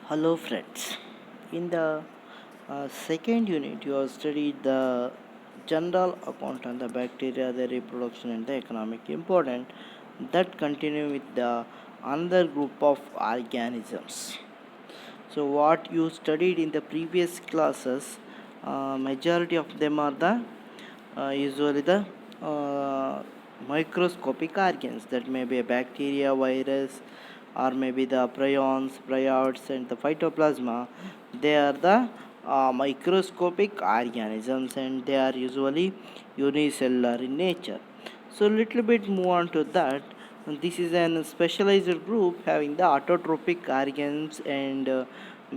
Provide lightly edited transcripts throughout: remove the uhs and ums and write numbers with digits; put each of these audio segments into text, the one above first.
Hello friends. In the second unit, you have studied the general account on the bacteria, the reproduction, and the economic importance. That continue with the another group of organisms. So what you studied in the previous classes, majority of them are the usually the uh, microscopic organs, that may be a bacteria, virus, or maybe the prions, pryoids, and the phytoplasma. They are the microscopic organisms, and they are usually unicellular in nature. So little bit move on to that. This is an specialized group having the autotrophic organs, and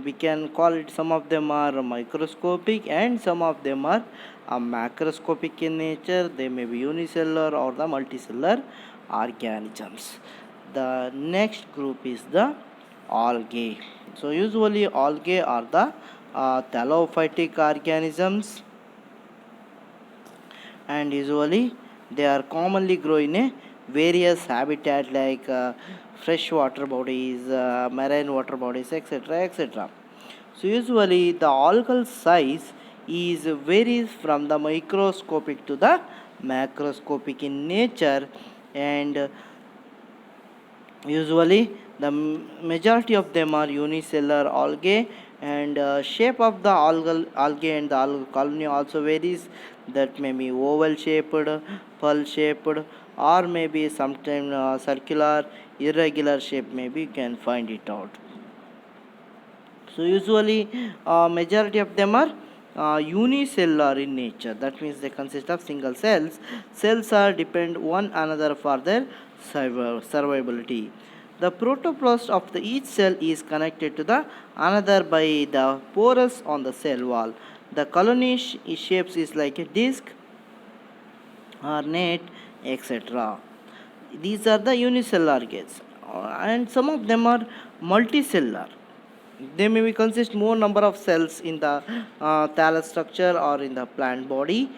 we can call it, some of them are microscopic and some of them are macroscopic in nature. They may be unicellular or the multicellular organisms. The next group is the algae. So usually algae are the thallophytic organisms, and usually they are commonly grow in a various habitat like freshwater bodies, marine water bodies, etc., etc. So usually the algal size is varies from the microscopic to the macroscopic in nature, and usually the majority of them are unicellular algae, and shape of the algae and the algal colony also varies. That may be oval shaped, pearl shaped, or maybe sometimes circular, irregular shape, maybe you can find it out. So usually majority of them are unicellular in nature. That means they consist of single cells. Cells are depend one another for their survivability. The protoplast of the each cell is connected to the another by the pores on the cell wall. The colony shapes is like a disc or net, etc. These are the unicellular gates, and some of them are multicellular. They may consist more number of cells in the thallus structure or in the plant body.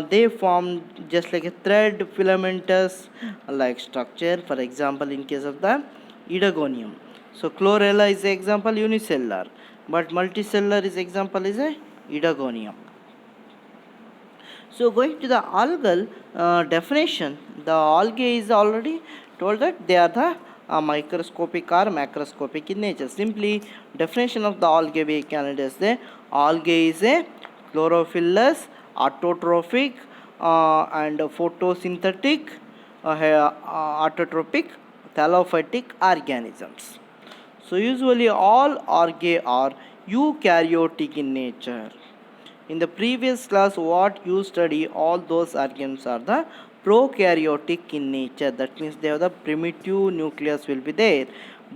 They form just like a thread filamentous like structure. For example, in case of the Edagonium, so chlorella is example unicellular, but multicellular is example is a Edagonium. So going to the algal definition, the algae is already told that they are the microscopic or macroscopic in nature. Simply definition of the algae we can say algae is a chlorophyllous, autotrophic, and photosynthetic, autotrophic, thallophytic organisms. So usually all algae are eukaryotic in nature. In the previous class, what you study, all those organisms are the prokaryotic in nature. That means they have the primitive nucleus will be there.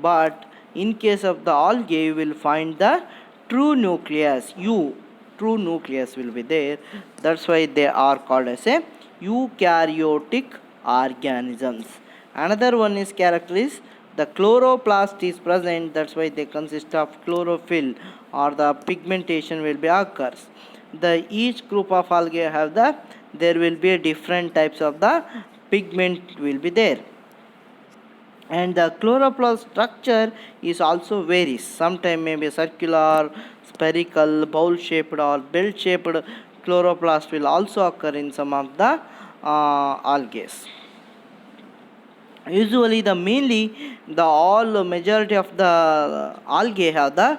But in case of the algae, you will find the true nucleus. True nucleus will be there. That's why they are called as a eukaryotic organisms. Another one is character is the chloroplast is present. That's why they consist of chlorophyll, or the pigmentation will be occurs. The each group of algae have the, there will be different types of the pigment will be there, and the chloroplast structure is also varies. Sometimes maybe circular, spherical, bowl shaped, or bell shaped chloroplast will also occur in some of the algae. Usually the mainly the all majority of the algae have the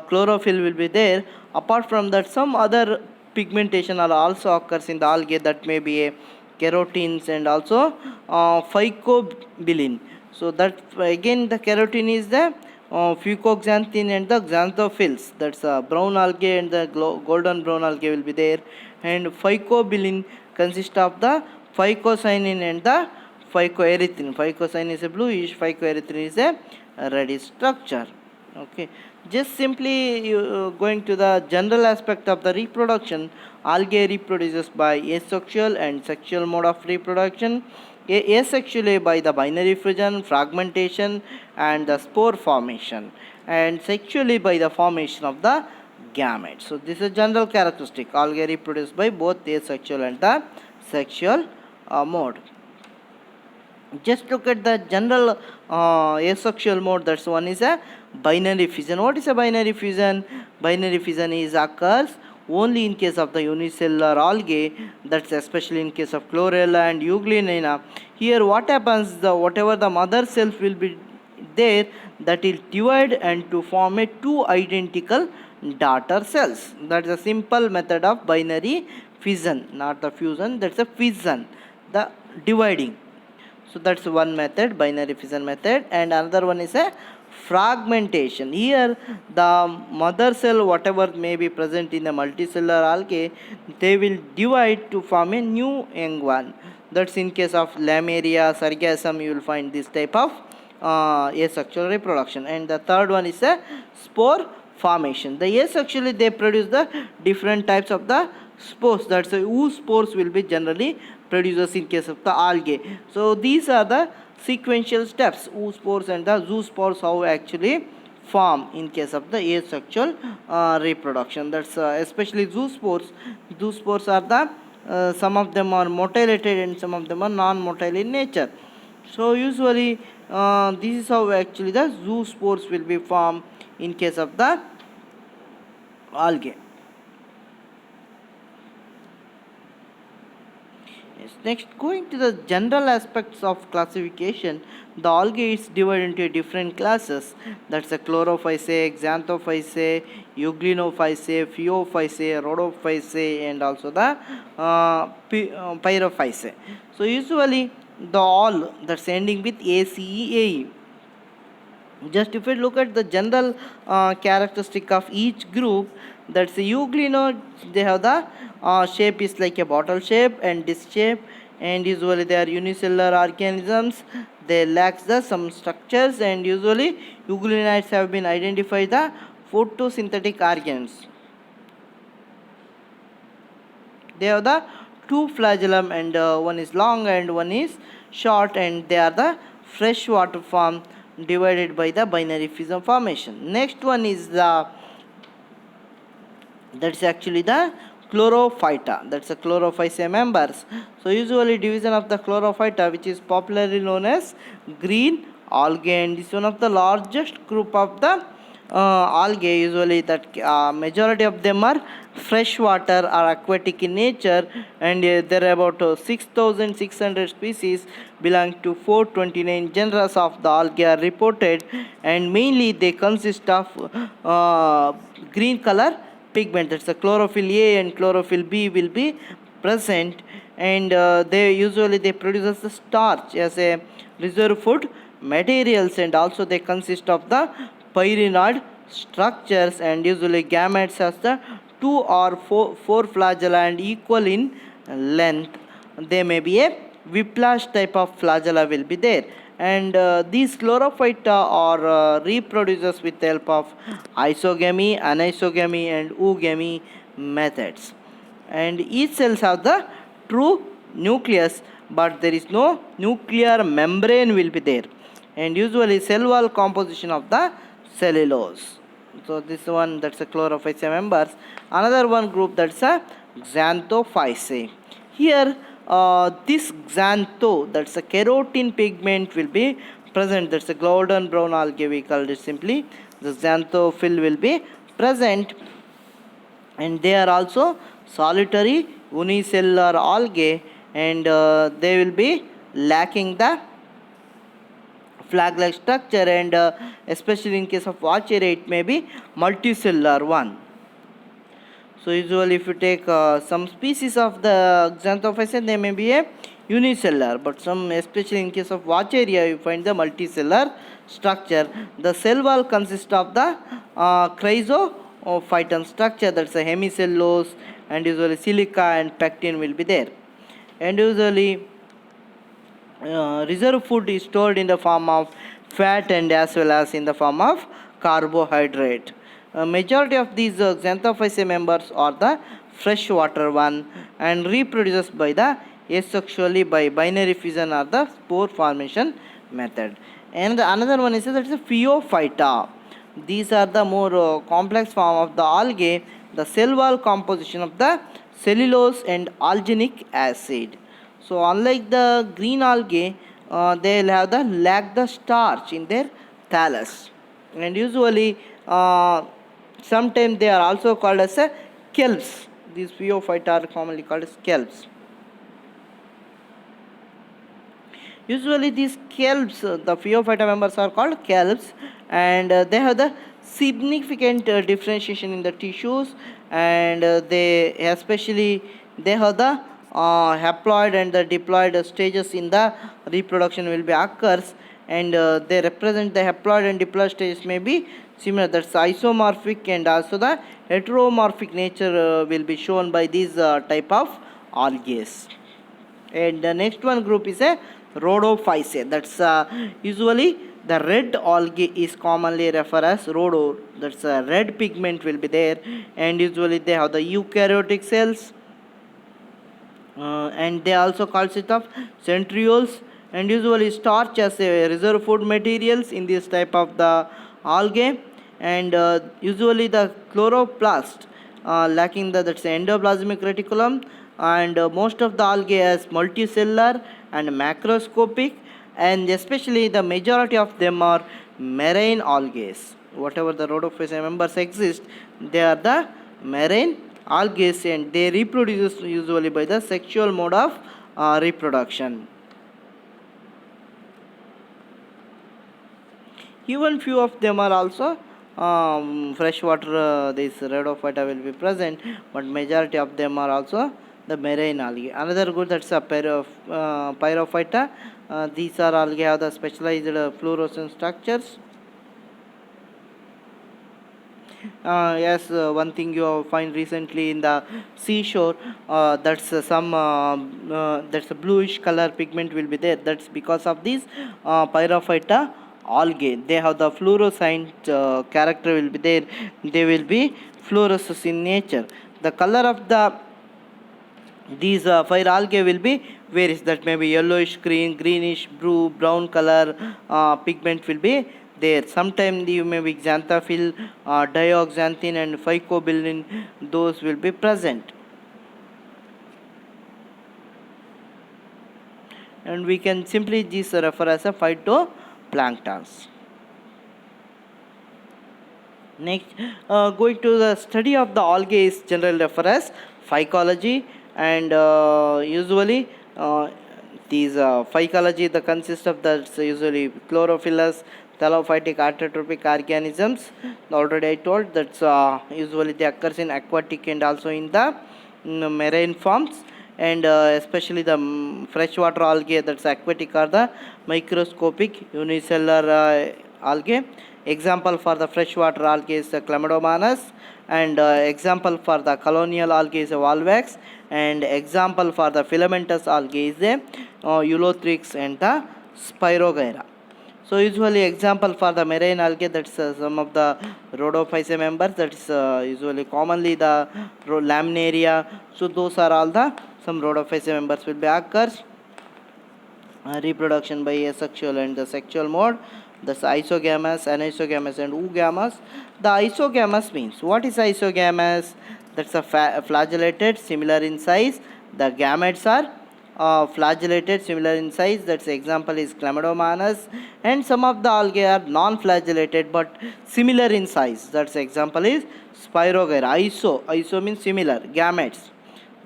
chlorophyll will be there. Apart from that, some other pigmentation are also occurs in the algae, that may be a carotene and also phycobilin. So that again the carotene is the fucoxanthin and the xanthophylls, that's brown algae, and the golden brown algae will be there. And phycobilin consists of the phycocyanin and the phycoerythrin. Phycocyanin is a bluish, phycoerythrin is a reddish structure. Okay, just simply going to the general aspect of the reproduction. Algae reproduces by asexual and sexual mode of reproduction. Asexually by the binary fission, fragmentation, and the spore formation, and sexually by the formation of the gametes. So this is a general characteristic. Algae reproduce by both asexual and the sexual mode. Just look at the general asexual mode. That's one is a binary fission. What is a binary fission? Binary fission is occurs only in case of the unicellular algae. That's especially in case of chlorella and euglena. Here what happens, the whatever the mother cells will be there, that will divide and to form a two identical daughter cells. That's a simple method of binary fission, not the fusion. That's a fission, the dividing. So that's one method, binary fission method. And another one is a fragmentation. Here the mother cell, whatever may be present in the multicellular algae, they will divide to form a new young one. That's in case of Lamiaria, Sargassum, you will find this type of asexual reproduction. And the third one is a spore formation. The asexually they produce the different types of the spores. That's whose spores will be generally produces in case of the algae. So these are the sequential steps, oospores and the zoospores, how actually form in case of the asexual reproduction. That's especially zoospores. Zoospores are the some of them are motilated and some of them are non-motile in nature. So usually this is how actually the zoospores will be formed in case of the algae. Next, going to the general aspects of classification, the algae is divided into different classes. That's a chlorophysae, xanthophysae, euglenophysae, phaeophysae, rhodophysae, and also the pyrophysae. So usually the all that's ending with ACE. Just if we look at the general characteristic of each group, that's the euglena, they have the shape is like a bottle shape and disc shape, and usually they are unicellular organisms. They lack the some structures, and usually euglenites have been identified the photosynthetic organs. They have the two flagellum, and one is long and one is short, and they are the freshwater form divided by the binary fission formation. Next one is the, that's actually the chlorophyta. That's the chlorophysae members. So usually division of the chlorophyta, which is popularly known as green algae, and this is one of the largest group of the algae. Usually that majority of them are freshwater or aquatic in nature, and there are about 6,600 species belong to 429 genera of the algae are reported, and mainly they consist of green color pigment. That's the chlorophyll A and chlorophyll B will be present, and they usually they produce the starch as a reserve food materials, and also they consist of the pyrenoid structures, and usually gametes has the two or four flagella and equal in length. There may be a whiplash type of flagella will be there, and these chlorophyta are reproduces with the help of isogamy, anisogamy, and oogamy methods. And each cells have the true nucleus, but there is no nuclear membrane will be there, and usually cell wall composition of the cellulose. So this one, that's a chlorophysae members. Another one group, that's a xanthophysae. Here this xantho, that's a keratin pigment will be present. That's a golden brown algae, we called it simply. The xanthophyll will be present, and they are also solitary unicellular algae, and they will be lacking the flag-like structure, and especially in case of Watcheria it may be multicellular one. So usually if you take some species of the xanthophysae, they may be a unicellular, but some, especially in case of Watcheria, you find the multicellular structure. The cell wall consists of the chrysophyton structure, that's a hemicellulose, and usually silica and pectin will be there, and usually reserve food is stored in the form of fat and as well as in the form of carbohydrate. Majority of these xanthophysae members are the freshwater one, and reproduces by the asexually by binary fission or the spore formation method. And another one is that is a phaeophyta. These are the more complex form of the algae, the cell wall composition of the cellulose and alginic acid. So unlike the green algae, they'll have the lack the starch in their thallus, and usually sometimes they are also called as a kelps. These phaeophyta are commonly called as kelps. Usually these kelps, the phaeophyta members are called kelps, and they have the significant differentiation in the tissues, and they especially they have the haploid and the diploid stages in the reproduction will be occurs, and they represent the haploid and diploid stages may be similar. That's isomorphic, and also the heteromorphic nature will be shown by these type of algae. And the next one group is a rhodophyceae. That's usually the red algae is commonly referred as rhodo. That's a red pigment will be there, and usually they have the eukaryotic cells, and they also calls it of centrioles, and usually starch as a reserve food materials in this type of the algae, and usually the chloroplast lacking the that's endoplasmic reticulum, and most of the algae is multicellular and macroscopic, and especially the majority of them are marine algae. Whatever the rhodophyceae members exist, they are the marine algae, and they reproduce usually by the sexual mode of reproduction. Even few of them are also freshwater, this rhodophyta will be present, but majority of them are also the marine algae. Another group, that's a pyrophyta. These are algae have the specialized fluorescent structures. Yes, one thing you find recently in the seashore, that's that's a bluish color pigment will be there. That's because of these pyrophyta algae. They have the fluorescent character will be there. They will be fluorescent in nature. The color of the these fire algae will be varies. That may be yellowish green, greenish blue, brown color pigment will be there. Sometimes you may be xanthophyll, dioxanthin and phycobilin, those will be present. And we can simply this refer as a phytoplanktons. Next, going to the study of the algae is generally referred as phycology, and usually these phycology the consist of the usually chlorophyllous, thallophytic, autotrophic organisms. Already I told that's usually they occurs in aquatic and also in the marine forms, and especially the freshwater algae, that's aquatic, are the microscopic unicellular algae. Example for the freshwater algae is the Chlamydomonas, and example for the colonial algae is a Volvax, and example for the filamentous algae is the Ulothrix and the Spirogyra. So usually example for the marine algae, that's some of the rhodophyceae members, that's usually commonly the laminaria. So those are all the some rhodophyceae members will be occurs. Reproduction by asexual and the sexual mode. That's isogamous, anisogamous and oogamous. The isogamous means, what is isogamous? That's a flagellated, similar in size. The gametes are flagellated, similar in size. That's example is Chlamydomonas. And some of the algae are non-flagellated but similar in size. That's example is Spirogyra. Iso means similar. Gametes.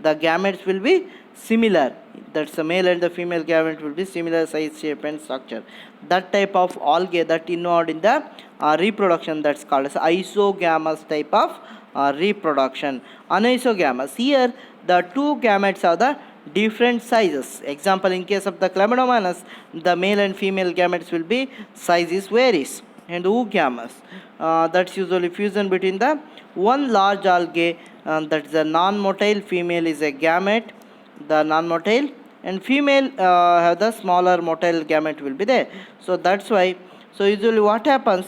The gametes will be similar. That's the male and the female gamete will be similar size, shape and structure. That type of algae that involved in the reproduction, that's called as isogamous type of reproduction. Anisogamous, here the two gametes are the different sizes. Example, in case of the Chlamydomonas, the male and female gametes will be sizes varies. And oogamous, that's usually fusion between the one large algae, that's the non-motile female is a gamete, the non-motile, and female have the smaller motile gamete will be there. So that's why, so usually what happens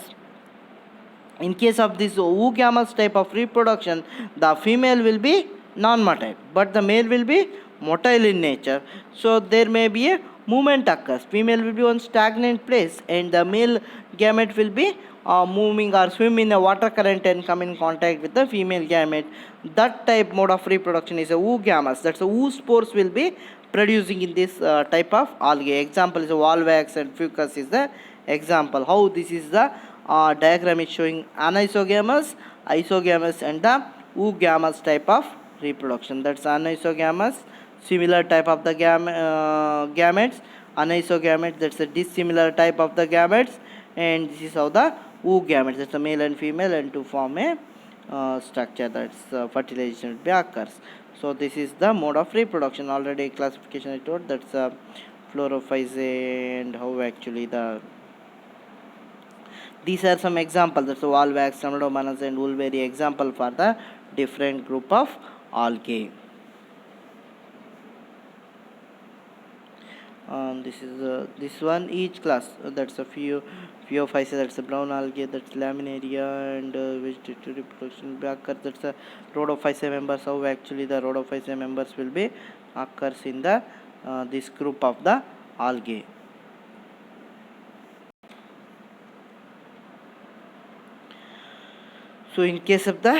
in case of this oogamous type of reproduction, the female will be non-motile but the male will be motile in nature. So there may be a movement occurs. Female will be on stagnant place and the male gamete will be moving or swim in a water current and come in contact with the female gamete. That type mode of reproduction is a oogamous. That's a oospores will be producing in this type of algae. Example is Volvax and Fucus is the example. How this is the diagram is showing anisogamous, isogamous and the oogamous type of reproduction. That's anisogamous, similar type of the gametes. Anisogametes, that's a dissimilar type of the gametes, and this is how the oogametes, that's a male and female, and to form a structure, that's fertilization occurs. So this is the mode of reproduction. Already classification I told, that's chlorophysae and how actually the these are some examples. That's Volvax, Pseudomonas and Woolberry example for the different group of algae. This is this one each class. That's a Phaeophyceae, that's a brown algae, that's Laminaria, and vegetative reproduction will occur. That's a Rhodophyceae members. How actually the Rhodophyceae members will be occurs in the this group of the algae. So in case of the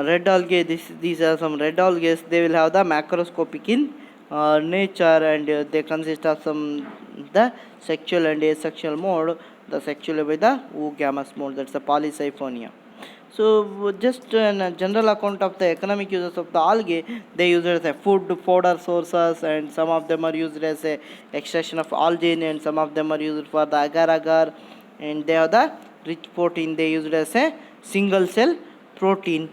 red algae, these are some red algae. They will have the macroscopic in nature, and they consist of some the sexual and asexual mode. The sexual by the oogamous mode, that's a polysiphonia. So just a general account of the economic uses of the algae, they use it as a food, fodder sources, and some of them are used as a extraction of algae, and some of them are used for the agar-agar, and they have the rich protein. They use it as a single cell protein,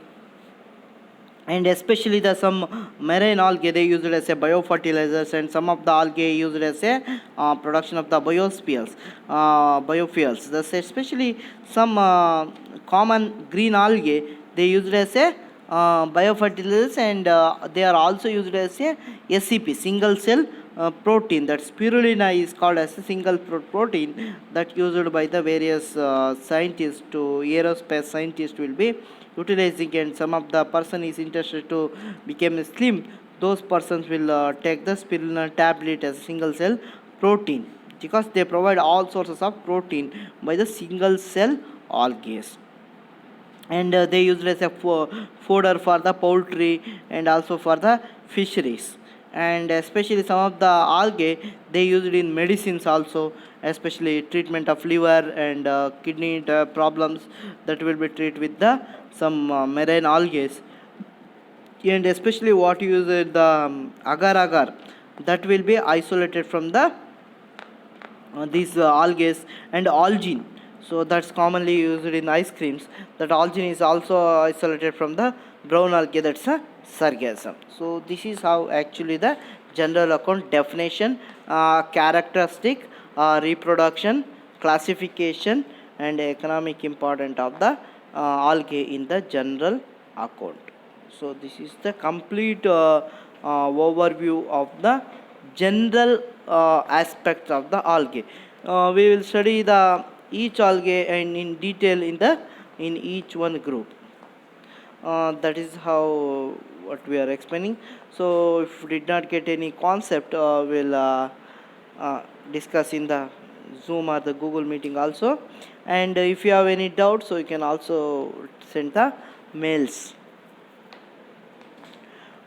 and especially the some marine algae, they use it as a biofertilizers, and some of the algae use it as a production of the biofuels. Thus especially some common green algae, they use it as a biofertilizers, and they are also used as a SCP, single cell protein. That spirulina is called as a single protein that used by the various scientists, to aerospace scientists will be utilizing, and some of the person is interested to become slim, those persons will take the spirulina tablet as a single cell protein, because they provide all sources of protein by the single cell algae, and they use it as a fodder for the poultry and also for the fisheries. And especially some of the algae, they use it in medicines also, especially treatment of liver and kidney problems, that will be treated with the some marine algae. And especially what you use the agar-agar, that will be isolated from the these algae, and algin, so that's commonly used in ice creams. That algin is also isolated from the brown algae, that's a sargassum. So this is how actually the general account, definition, characteristic, reproduction, classification, and economic importance of the algae in the general account. So this is the complete overview of the general aspects of the algae. We will study the each algae and in detail in each one group. That is how what we are explaining. So if we did not get any concept, we'll discuss in the Zoom or the Google meeting also. And if you have any doubts, so you can also send the mails.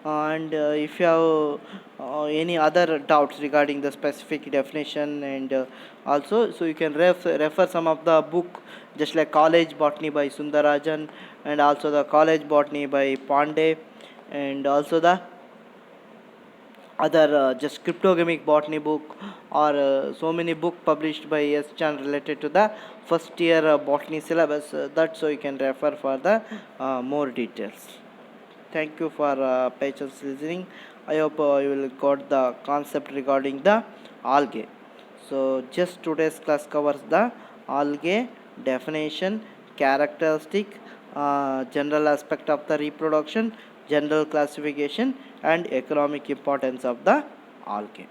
And if you have any other doubts regarding the specific definition, and also, so you can refer some of the book, just like College Botany by Sundarajan, and also the College Botany by Pandey, and also the other just cryptogamic botany book, or so many book published by S. Chan related to the first year botany syllabus. That so you can refer for the more details. Thank you for patience listening. I hope you will got the concept regarding the algae. So just today's class covers the algae, definition, characteristic, general aspect of the reproduction, general classification, and economic importance of the algae.